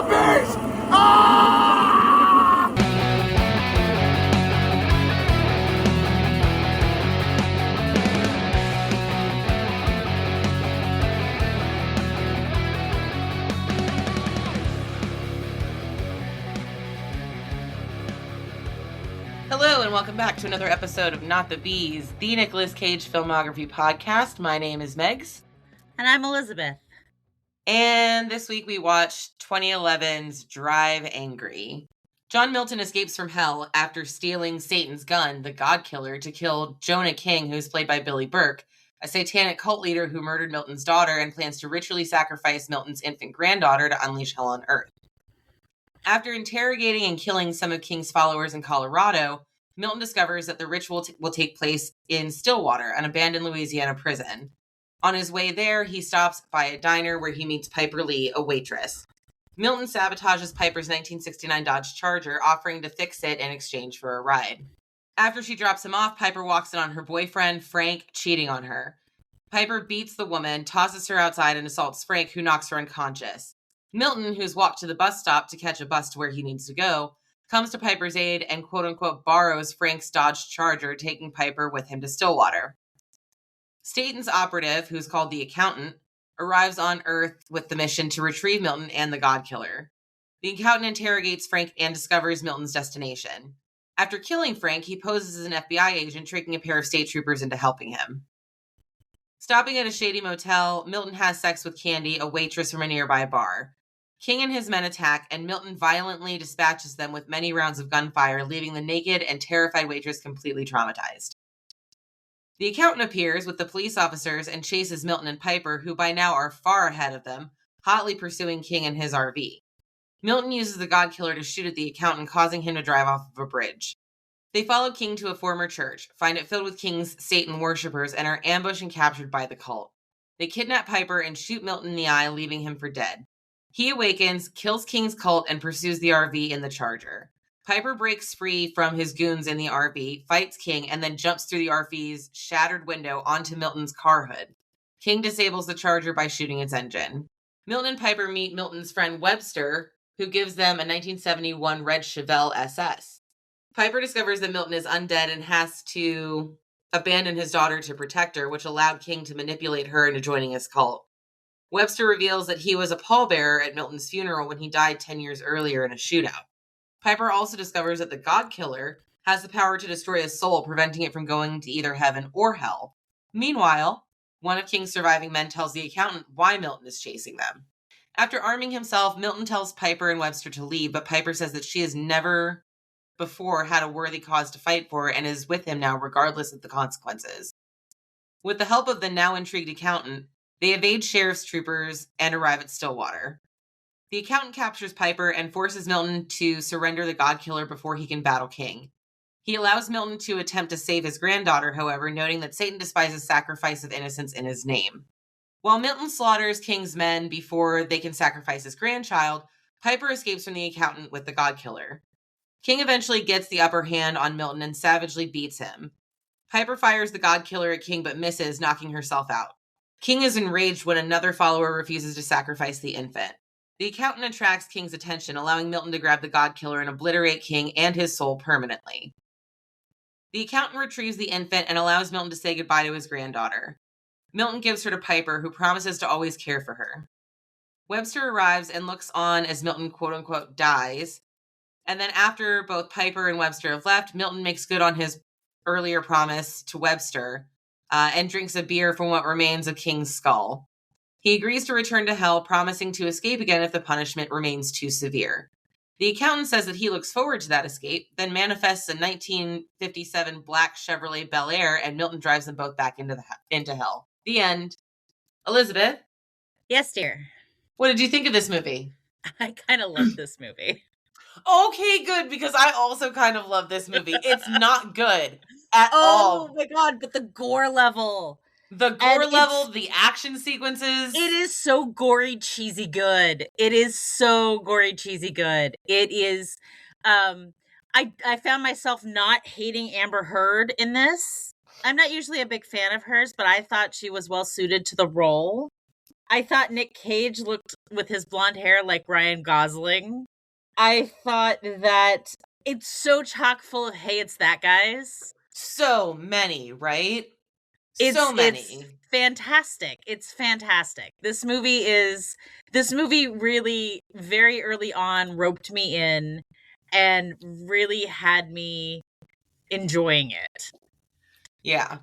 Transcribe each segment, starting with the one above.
beast! Ah! Hello and welcome back to another episode of Not the Bees, the Nicolas Cage filmography podcast. My name is Megs. And I'm Elizabeth. And this week we watched 2011's Drive Angry. John Milton escapes from hell after stealing Satan's gun, the God Killer, to kill Jonah King, who's played by Billy Burke, a satanic cult leader who murdered Milton's daughter and plans to ritually sacrifice Milton's infant granddaughter to unleash hell on Earth. After interrogating and killing some of King's followers in Colorado, Milton discovers that the ritual will take place in Stillwater, an abandoned Louisiana prison. On his way there, he stops by a diner where he meets Piper Lee, a waitress. Milton sabotages Piper's 1969 Dodge Charger, offering to fix it in exchange for a ride. After she drops him off, Piper walks in on her boyfriend, Frank, cheating on her. Piper beats the woman, tosses her outside, and assaults Frank, who knocks her unconscious. Milton, who's walked to the bus stop to catch a bus to where he needs to go, comes to Piper's aid and quote-unquote borrows Frank's Dodge Charger, taking Piper with him to Stillwater. Staten's operative, who's called the Accountant, arrives on Earth with the mission to retrieve Milton and the God Killer. The Accountant interrogates Frank and discovers Milton's destination. After killing Frank, he poses as an FBI agent, tricking a pair of state troopers into helping him. Stopping at a shady motel, Milton has sex with Candy, a waitress from a nearby bar. King and his men attack, and Milton violently dispatches them with many rounds of gunfire, leaving the naked and terrified waitress completely traumatized. The Accountant appears with the police officers and chases Milton and Piper, who by now are far ahead of them, hotly pursuing King in his RV. Milton uses the God Killer to shoot at the Accountant, causing him to drive off of a bridge. They follow King to a former church, find it filled with King's Satan worshippers, and are ambushed and captured by the cult. They kidnap Piper and shoot Milton in the eye, leaving him for dead. He awakens, kills King's cult, and pursues the RV in the Charger. Piper breaks free from his goons in the RV, fights King, and then jumps through the RV's shattered window onto Milton's car hood. King disables the Charger by shooting its engine. Milton and Piper meet Milton's friend Webster, who gives them a 1971 red Chevelle SS. Piper discovers that Milton is undead and has to abandon his daughter to protect her, which allowed King to manipulate her into joining his cult. Webster reveals that he was a pallbearer at Milton's funeral when he died 10 years earlier in a shootout. Piper also discovers that the God Killer has the power to destroy a soul, preventing it from going to either heaven or hell. Meanwhile, one of King's surviving men tells the Accountant why Milton is chasing them. After arming himself, Milton tells Piper and Webster to leave, but Piper says that she has never before had a worthy cause to fight for and is with him now regardless of the consequences. With the help of the now intrigued Accountant, they evade sheriff's troopers and arrive at Stillwater. The Accountant captures Piper and forces Milton to surrender the God Killer before he can battle King. He allows Milton to attempt to save his granddaughter, however, noting that Satan despises sacrifice of innocence in his name. While Milton slaughters King's men before they can sacrifice his grandchild, Piper escapes from the Accountant with the God Killer. King eventually gets the upper hand on Milton and savagely beats him. Piper fires the God Killer at King but misses, knocking herself out. King is enraged when another follower refuses to sacrifice the infant. The Accountant attracts King's attention, allowing Milton to grab the God Killer and obliterate King and his soul permanently. The Accountant retrieves the infant and allows Milton to say goodbye to his granddaughter. Milton gives her to Piper, who promises to always care for her. Webster arrives and looks on as Milton quote-unquote dies. And then after both Piper and Webster have left, Milton makes good on his earlier promise to Webster and drinks a beer from what remains of King's skull. He agrees to return to hell, promising to escape again if the punishment remains too severe. The Accountant says that he looks forward to that escape, then manifests a 1957 black Chevrolet Bel Air, and Milton drives them both back into hell. The end. Elizabeth? Yes, dear. What did you think of this movie? I kind of love this movie. Okay, good, because I also kind of love this movie. It's not good at all. Oh my god, but the gore level. The gore level, the action sequences. It is so gory, cheesy good. It is so gory, cheesy good. It is, I found myself not hating Amber Heard in this. I'm not usually a big fan of hers, but I thought she was well suited to the role. I thought Nick Cage looked with his blonde hair like Ryan Gosling. I thought that it's so chock full of hey, it's that guys. So many, right? It's So many. fantastic. It's fantastic. This movie really very early on roped me in and really had me enjoying it. Yeah.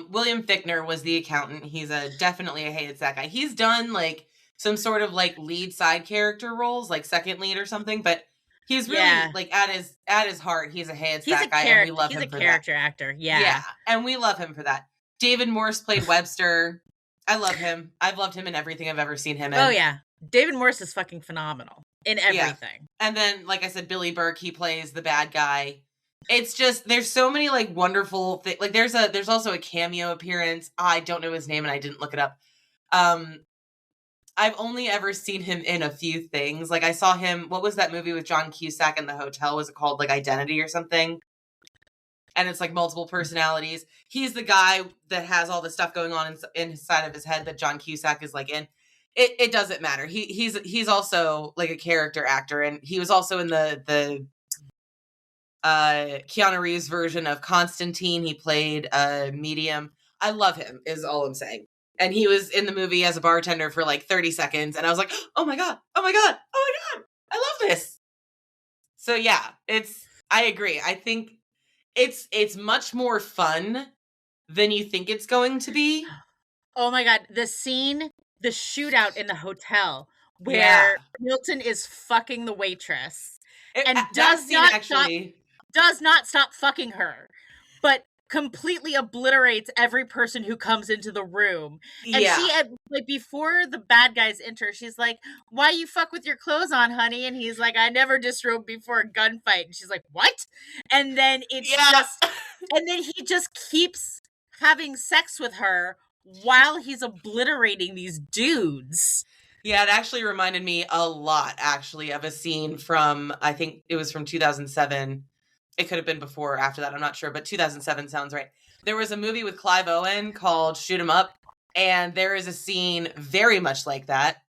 William Fichtner was the accountant. He's definitely a hey, it's that guy. He's done like some sort of like lead side character roles, like second lead or something, but he's really like at his heart, he's a hey, it's that guy, and we love him for that. He's a character actor. Yeah, and we love him for that. David Morse played Webster. I love him. I've loved him in everything I've ever seen him in. Oh yeah. David Morse is fucking phenomenal in everything. Yeah. And then, like I said, Billy Burke, he plays the bad guy. It's just, there's so many like wonderful things. Like there's also a cameo appearance. I don't know his name and I didn't look it up. I've only ever seen him in a few things. Like I saw him, what was that movie with John Cusack in the hotel? Was it called like Identity or something? And it's like multiple personalities. He's the guy that has all the stuff going on inside of his head that John Cusack is like in. It doesn't matter. He's also like a character actor, and he was also in the Keanu Reeves version of Constantine. He played a medium. I love him, is all I'm saying. And he was in the movie as a bartender for like 30 seconds, and I was like, oh my god, oh my god, oh my god, I love this. So yeah, I agree. I think it's much more fun than you think it's going to be. Oh my god, the shootout in the hotel where Milton is fucking the waitress and does not stop fucking her, but completely obliterates every person who comes into the room. And she, like, before the bad guys enter, she's like, why you fuck with your clothes on, honey? And he's like, I never disrobe before a gunfight. And she's like, what? And then and then he just keeps having sex with her while he's obliterating these dudes. Yeah, it actually reminded me a lot, actually, of a scene from, I think it was from 2007. It could have been before or after that, I'm not sure, but 2007 sounds right. There was a movie with Clive Owen called Shoot 'Em Up, and there is a scene very much like that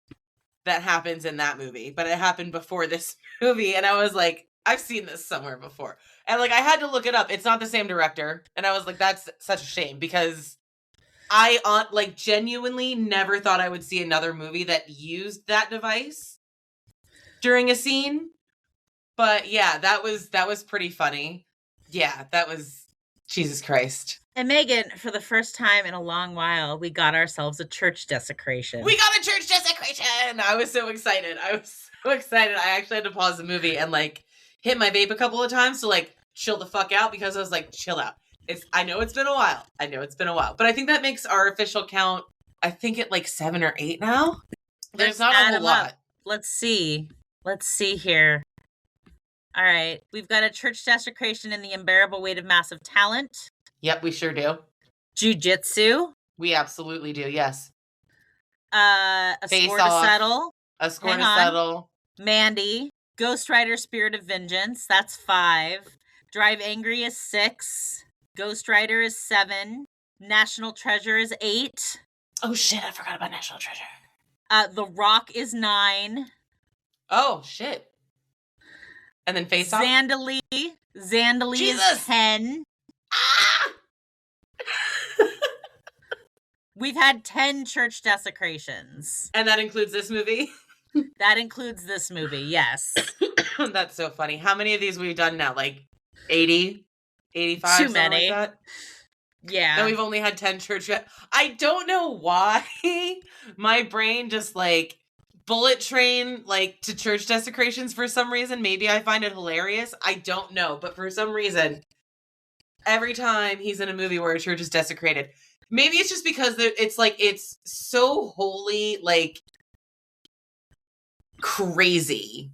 happens in that movie, but it happened before this movie, and I was like, I've seen this somewhere before. And like, I had to look it up. It's not the same director, and I was like, that's such a shame, because I like genuinely never thought I would see another movie that used that device during a scene. But yeah, that was pretty funny. Yeah, that was Jesus Christ. And Megan, for the first time in a long while, we got ourselves a church desecration. We got a church desecration! I was so excited. I actually had to pause the movie and like hit my vape a couple of times to like chill the fuck out, because I was like, chill out. I know it's been a while. But I think that makes our official count, I think at like 7 or 8 now. There's not a whole lot. Let's see here. All right. We've got a church desecration in the unbearable weight of massive talent. Yep, we sure do. Jiu-jitsu. We absolutely do, yes. A Score to Settle. A Score to Settle. Mandy. Ghost Rider Spirit of Vengeance. That's 5. Drive Angry is 6. Ghost Rider is 7. National Treasure is 8. Oh shit, I forgot about National Treasure. The Rock is 9. Oh shit. And then Face Off? Zandali is 10. Ah! We've had 10 church desecrations. And that includes this movie? That includes this movie, yes. That's so funny. How many of these we've done now? Like 80? 85? Too many. Like that? Yeah. And we've only had 10 church. I don't know why my brain just like bullet train like to church desecrations for some reason. Maybe I find it hilarious. I don't know. But for some reason, every time he's in a movie where a church is desecrated, maybe it's just because it's like, it's so wholly like crazy.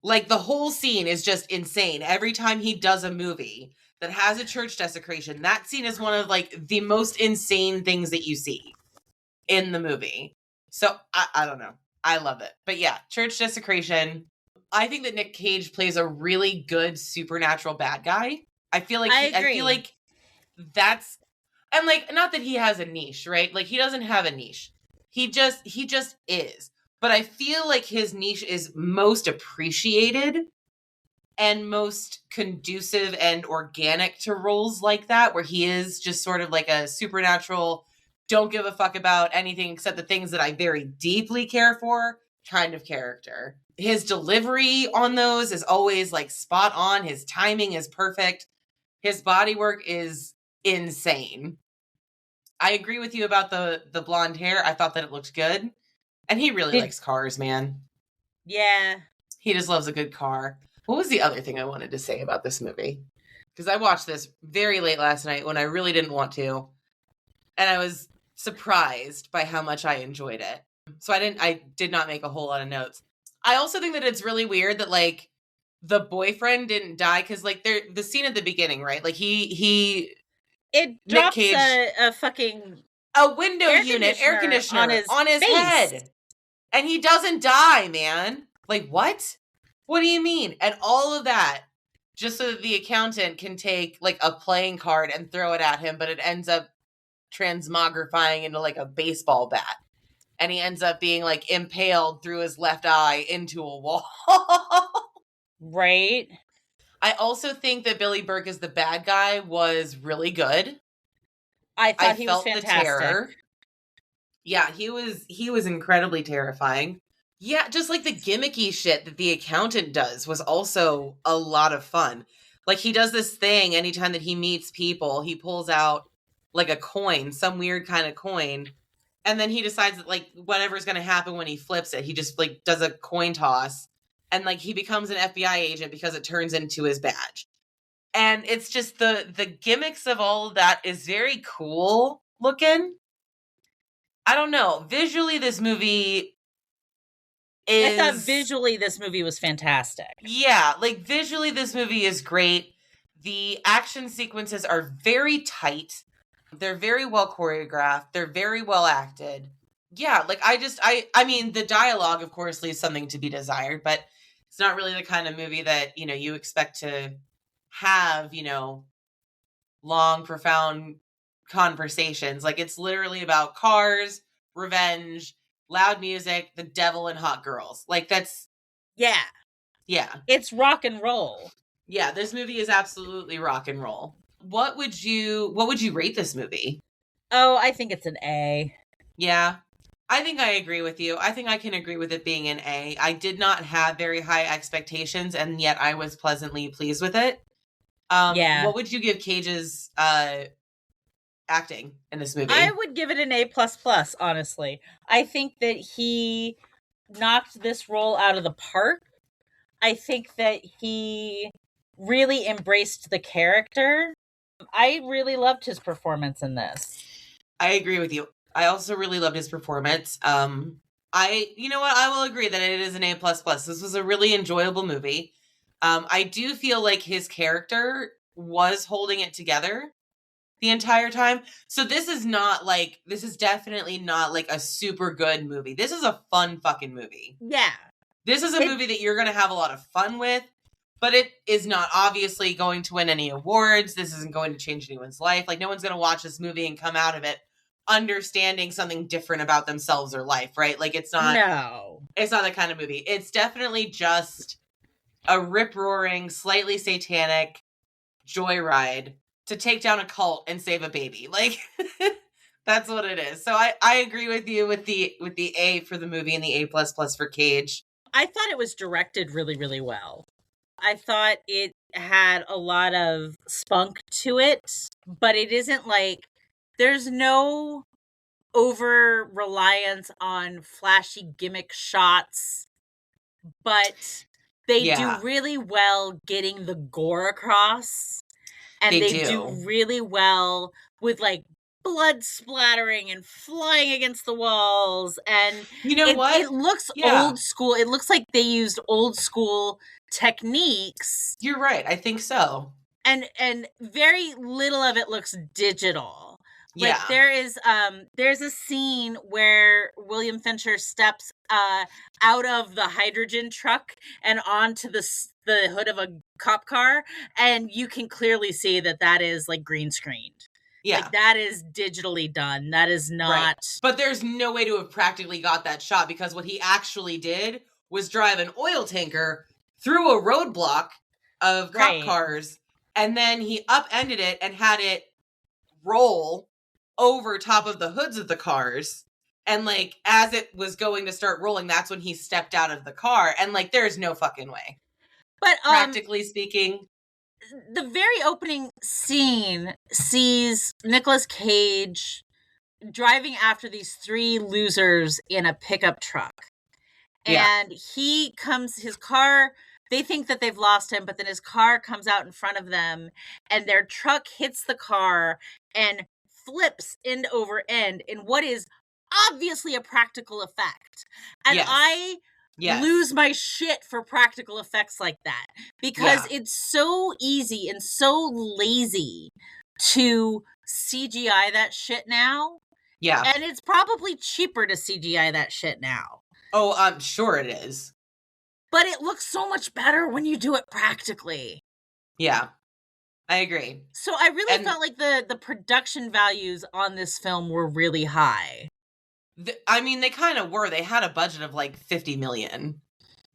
Like the whole scene is just insane. Every time he does a movie that has a church desecration, that scene is one of like the most insane things that you see in the movie. So I don't know. I love it. But yeah, church desecration. I think that Nick Cage plays a really good supernatural bad guy. I feel like I feel like that's, and like, not that he has a niche, right? Like he doesn't have a niche. He just is. But I feel like his niche is most appreciated and most conducive and organic to roles like that, where he is just sort of like a supernatural, don't give a fuck about anything except the things that I very deeply care for kind of character. His delivery on those is always like spot on. His timing is perfect. His body work is insane. I agree with you about the blonde hair. I thought that it looked good. And he really likes cars, man. Yeah. He just loves a good car. What was the other thing I wanted to say about this movie? Because I watched this very late last night when I really didn't want to. And I was surprised by how much I enjoyed it. So I did not make a whole lot of notes. I also think that it's really weird that like the boyfriend didn't die, because like the scene at the beginning, right? Like it drops a fucking window air conditioner on his head. And he doesn't die, man. Like, what? What do you mean? And all of that just so that the accountant can take like a playing card and throw it at him, but it ends up transmogrifying into like a baseball bat. And he ends up being like impaled through his left eye into a wall. Right. I also think that Billy Burke as the bad guy was really good. I thought he was fantastic. The terror. Yeah, he was incredibly terrifying. Yeah, just like the gimmicky shit that the accountant does was also a lot of fun. Like he does this thing anytime that he meets people, he pulls out like a coin, some weird kind of coin, and then he decides that like whatever's going to happen when he flips it, he just like does a coin toss, and like he becomes an FBI agent because it turns into his badge. And it's just the gimmicks of all of that is very cool looking. I don't know. Visually, this movie I thought visually this movie was fantastic. Yeah, like visually this movie is great. The action sequences are very tight. They're very well choreographed. They're very well acted. Yeah, like I mean, the dialogue, of course, leaves something to be desired, but it's not really the kind of movie that, you know, you expect to have, you know, long, profound conversations. Like it's literally about cars, revenge, loud music, the devil, and hot girls. Like that's yeah. It's rock and roll. Yeah, this movie is absolutely rock and roll. What would you rate this movie? Oh, I think it's an A. Yeah. I think I agree with you. I think I can agree with it being an A. I did not have very high expectations, and yet I was pleasantly pleased with it. Yeah. What would you give Cage's acting in this movie? I would give it an A++, honestly. I think that he knocked this role out of the park. I think that he really embraced the character. I really loved his performance in this. I agree with you. I also really loved his performance. You know what? I will agree that it is an A++. This was a really enjoyable movie. I do feel like his character was holding it together the entire time. So this is definitely not like a super good movie. This is a fun fucking movie. Yeah. This is a movie that you're going to have a lot of fun with, but it is not obviously going to win any awards. This isn't going to change anyone's life. Like no one's going to watch this movie and come out of it understanding something different about themselves or life, right? Like it's not that kind of movie. It's definitely just a rip-roaring, slightly satanic joyride to take down a cult and save a baby. Like that's what it is. So I agree with you with the A for the movie and the A++ for Cage. I thought it was directed really, really well. I thought it had a lot of spunk to it, but it isn't like there's no over reliance on flashy gimmick shots, but they do really well getting the gore across. And they do really well with like blood splattering and flying against the walls. And you know what? It looks old school. It looks like they used old school techniques. You're right. I think so. And very little of it looks digital. Like there's a scene where William Fincher steps out of the hydrogen truck and onto the hood of a cop car, and you can clearly see that is like green screened. Yeah. Like, that is digitally done. That is not... Right. But there's no way to have practically got that shot, because what he actually did was drive an oil tanker through a roadblock of cop cars, and then he upended it and had it roll over top of the hoods of the cars. And, like, as it was going to start rolling, that's when he stepped out of the car. And, like, there's no fucking way. But practically speaking, the very opening scene sees Nicolas Cage driving after these three losers in a pickup truck. And his car, they think that they've lost him, but then his car comes out in front of them, and their truck hits the car and flips end over end in what is obviously a practical effect. And I lose my shit for practical effects like that, because it's so easy and so lazy to CGI that shit now. Yeah. And it's probably cheaper to CGI that shit now. Oh, I'm sure it is. But it looks so much better when you do it practically. Yeah, I agree. So I really felt like the production values on this film were really high. I mean, they kind of were. They had a budget of like $50 million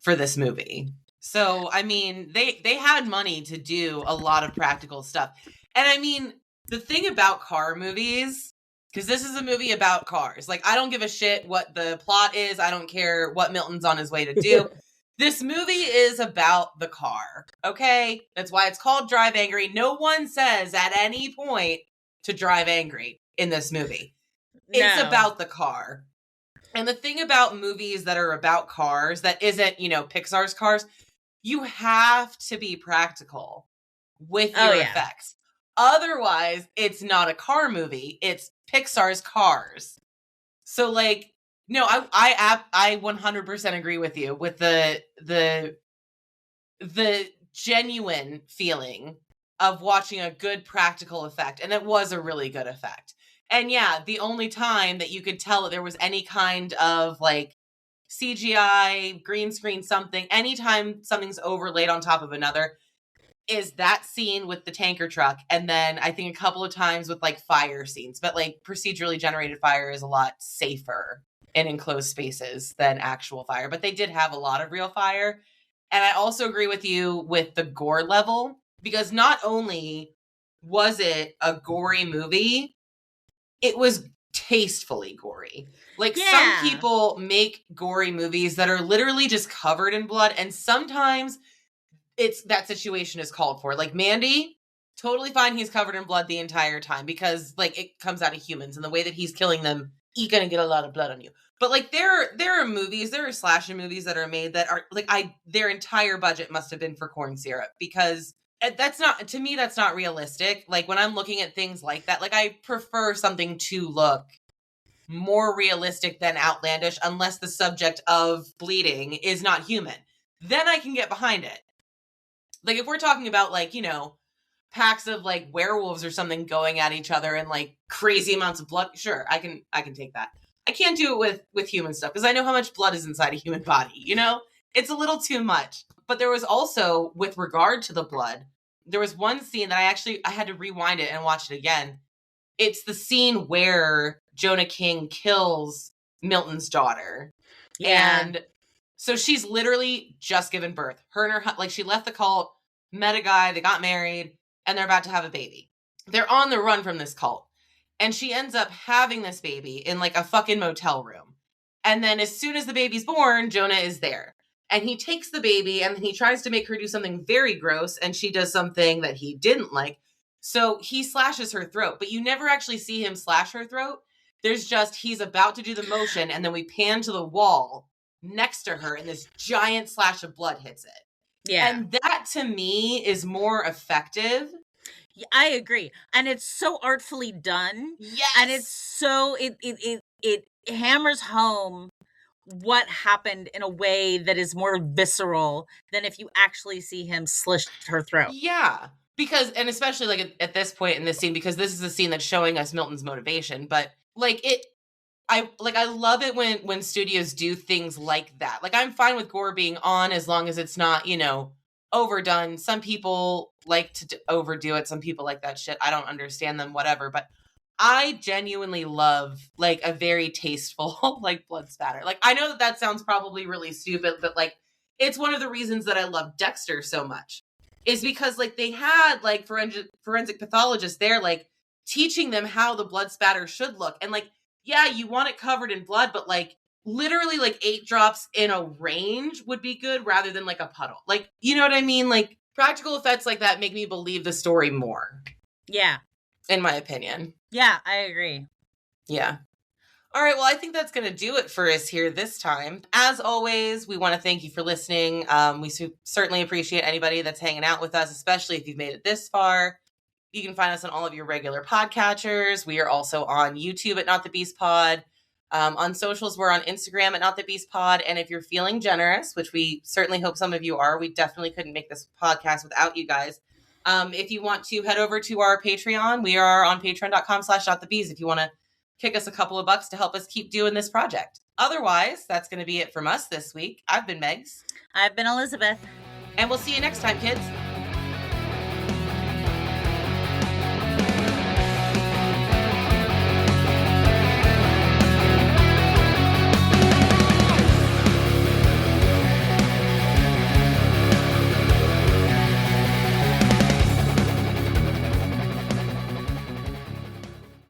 for this movie. So, I mean, they had money to do a lot of practical stuff. And I mean, the thing about car movies, because this is a movie about cars. Like, I don't give a shit what the plot is. I don't care what Milton's on his way to do. This movie is about the car, okay? That's why it's called Drive Angry. No one says at any point to drive angry in this movie. It's about the car. And the thing about movies that are about cars that isn't, Pixar's Cars, you have to be practical with your effects. Otherwise, it's not a car movie. It's Pixar's Cars. So, like, no, I 100% agree with you with the genuine feeling of watching a good practical effect. And it was a really good effect. And yeah, the only time that you could tell that there was any kind of, like, CGI, green screen, something, anytime something's overlaid on top of another, is that scene with the tanker truck. And then I think a couple of times with, like, fire scenes. But, like, procedurally generated fire is a lot safer in enclosed spaces than actual fire. But they did have a lot of real fire. And I also agree with you with the gore level, because not only was it a gory movie, it was tastefully gory. Like, some people make gory movies that are literally just covered in blood, and sometimes it's that situation is called for. Like, Mandy, totally fine, he's covered in blood the entire time, because, like, it comes out of humans, and the way that he's killing them, you're gonna get a lot of blood on you. But, like, there are movies, there are slasher movies that are made that are, like, their entire budget must have been for corn syrup, because that's not, to me, that's not realistic. Like, when I'm looking at things like that, like, I prefer something to look more realistic than outlandish, unless the subject of bleeding is not human. Then I can get behind it. Like, if we're talking about, like, packs of, like, werewolves or something going at each other and, like, crazy amounts of blood, sure, I can take that. I can't do it with human stuff, because I know how much blood is inside a human body, It's a little too much. But there was also, with regard to the blood, there was one scene that I had to rewind it and watch it again. It's the scene where Jonah King kills Milton's daughter. Yeah. And so she's literally just given birth. Her and her, like, she left the cult, met a guy, they got married, and they're about to have a baby. They're on the run from this cult. And she ends up having this baby in, like, a fucking motel room. And then as soon as the baby's born, Jonah is there. And he takes the baby, and then he tries to make her do something very gross, and she does something that he didn't like. So he slashes her throat, but you never actually see him slash her throat. There's just, he's about to do the motion, and then we pan to the wall next to her, and this giant slash of blood hits it. Yeah. And that, to me, is more effective. I agree. And it's so artfully done. Yes. And it's so, it hammers home what happened in a way that is more visceral than if you actually see him slice her throat. Yeah. Because, and especially, like, at this point in this scene, because this is a scene that's showing us Milton's motivation, but, like, I love it when studios do things like that. Like, I'm fine with gore being on as long as it's not, overdone. Some people like to overdo it. Some people like that shit. I don't understand them, whatever. But I genuinely love, like, a very tasteful, like, blood spatter. Like, I know that sounds probably really stupid, but, like, it's one of the reasons that I love Dexter so much. Is because, like, they had, like, forensic pathologists there, like, teaching them how the blood spatter should look. And, like, yeah, you want it covered in blood, but, like, literally, like, 8 drops in a range would be good rather than, like, a puddle. Like, you know what I mean? Like, practical effects like that make me believe the story more. Yeah. In my opinion. Yeah, I agree. Yeah. All right, well, I think that's going to do it for us here this time. As always, we want to thank you for listening. We certainly appreciate anybody that's hanging out with us, especially if you've made it this far. You can find us on all of your regular podcatchers. We are also on YouTube at Not the Beast Pod. On socials, we're on Instagram at Not the Beast Pod. And if you're feeling generous, which we certainly hope some of you are, we definitely couldn't make this podcast without you guys. If you want to head over to our Patreon, we are on patreon.com/notthebees if you want to kick us a couple of bucks to help us keep doing this project. Otherwise, that's going to be it from us this week. I've been Megs. I've been Elizabeth. And we'll see you next time, kids.